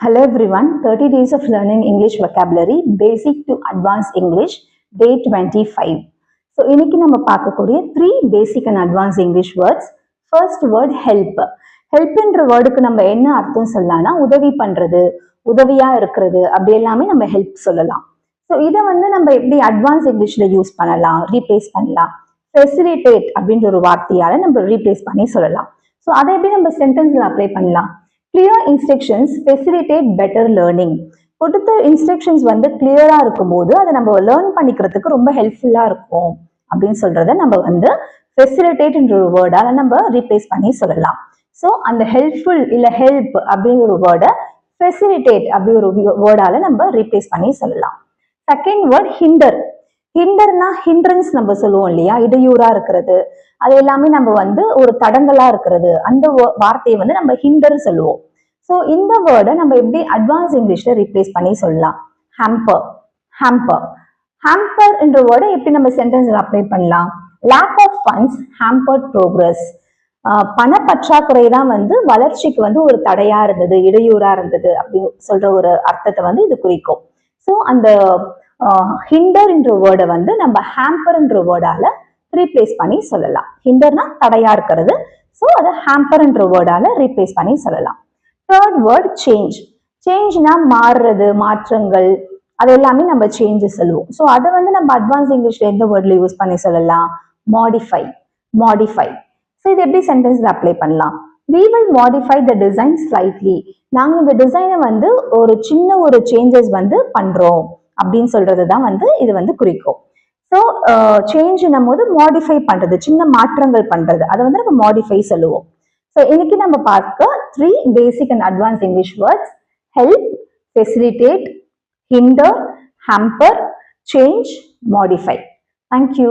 Hello everyone, 30 days of learning English vocabulary, basic to advanced English, day 25. So, இன்னைக்கு நம்ம பார்க்கக்கூடிய 3 basic and advanced English words. First word help. Helpன்ற வேர்டுக்கு நம்ம என்ன அர்த்தம் சொல்லலாம்னா உதவி பண்றது, உதவியா இருக்கிறது அப்படி எல்லாமே நம்ம ஹெல்ப் சொல்லலாம். ஸோ இதை நம்ம எப்படி அட்வான்ஸ் இங்கிலீஷ்ல யூஸ் பண்ணலாம், ரீப்ளேஸ் பண்ணலாம். ஃபெசிலிட்டேட் அப்படின்ற ஒரு வார்த்தையால நம்ம ரீப்ளேஸ் பண்ணி சொல்லலாம். ஸோ அதை எப்படி நம்ம சென்டென்ஸ்ல அப்ளை பண்ணலாம்? Clear instructions facilitate better learning. கொடுத்த இன்ஸ்ட்ரக்ஷன்ஸ் கிளியரா இருக்கும்போது அதை நம்ம லேர்ன் பண்ணிக்கிறதுக்கு ரொம்ப ஹெல்ப்ஃபுல்லா இருக்கும் அப்படின்னு சொல்றத நம்ம ஃபெசிலிட்டேட்ன்ற ஒரு வேர்டால நம்ம ரீப்ளேஸ் பண்ணி சொல்லலாம். ஸோ அந்த ஹெல்ப்ஃபுல் இல்ல ஹெல்ப் அப்படிங்கிற ஒரு வேர்டை ஃபெசிலிட்டேட் அப்படி ஒரு வேர்டால நம்ம ரீப்ளேஸ் பண்ணி சொல்லலாம். Second word hinder. ஹிண்டர்னா ஹிண்ட்ரன்ஸ் நம்ம சொல்லுவோம் இல்லையா, இடையூறா இருக்கிறது, அது எல்லாமே நம்ம ஒரு தடங்கலா இருக்கிறது, அந்த வார்த்தையை நம்ம ஹிண்டர் சொல்லுவோம். ஸோ இந்த வேர்டை நம்ம எப்படி அட்வான்ஸ் இங்கிலீஷ்ல ரீப்ளேஸ் பண்ணி சொல்லலாம்? ஹேம்பர். ஹேம்பர் ஹேம்பர் என்ற வேர்டை எப்படி நம்ம சென்டென்ஸ்ல அப்ளை பண்ணலாம்? Lack of funds hampered progress. பண பற்றாக்குறை தான் வளர்ச்சிக்கு ஒரு தடையா இருந்தது, இடையூறா இருந்தது அப்படின்னு சொல்ற ஒரு அர்த்தத்தை இது குறிக்கும். ஸோ அந்த ஹிண்டர் என்ற வேர்டை நம்ம ஹேம்பர் என்ற வேர்டால ரீப்ளேஸ் பண்ணி சொல்லலாம். ஹிண்டர்னா தடையா இருக்கிறது, ஸோ அதை ஹேம்பர் என்ற வேர்டால ரீப்ளேஸ் பண்ணி சொல்லலாம். Third word change. சேஞ்ச்னா மாறுறது, மாற்றங்கள், அது எல்லாமே நம்ம சேஞ்ச் சொல்லுவோம். ஸோ அதை நம்ம அட்வான்ஸ் இங்கிலீஷ்ல எந்த வேர்ட்ல யூஸ் பண்ணி சொல்லலாம்? மாடிஃபை. மாடிஃபை. ஸோ இது எப்படி சென்டென்ஸ்ல அப்ளை பண்ணலாம்? We will modify the design slightly. நாங்க இந்த டிசைனை ஒரு சின்ன ஒரு சேஞ்சஸ் பண்றோம் அப்படின்னு சொல்றது தான் இது குறிக்கும். ஸோ சேஞ்சுன்னும் போது மாடிஃபை பண்றது, சின்ன மாற்றங்கள் பண்றது, அதை நம்ம மாடிஃபை சொல்லுவோம். ஸோ இன்னைக்கு நம்ம பார்க்க 3 பேசிக் and advance English words: help, facilitate, hinder, hamper, change, modify. Thank you.